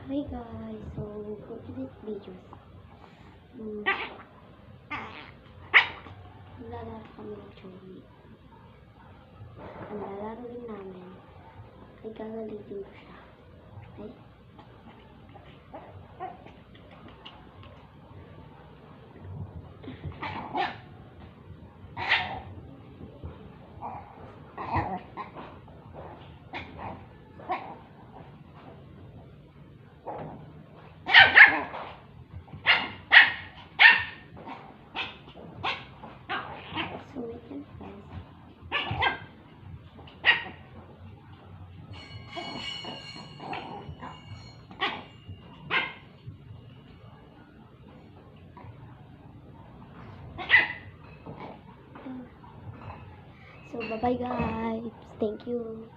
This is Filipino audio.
Hi guys, so for today's videos, lalaro kami ng Joey. Ang lalaro din namin ay gagalitin ko siya. Okay? So wait lang guys. So bye bye guys. Thank you.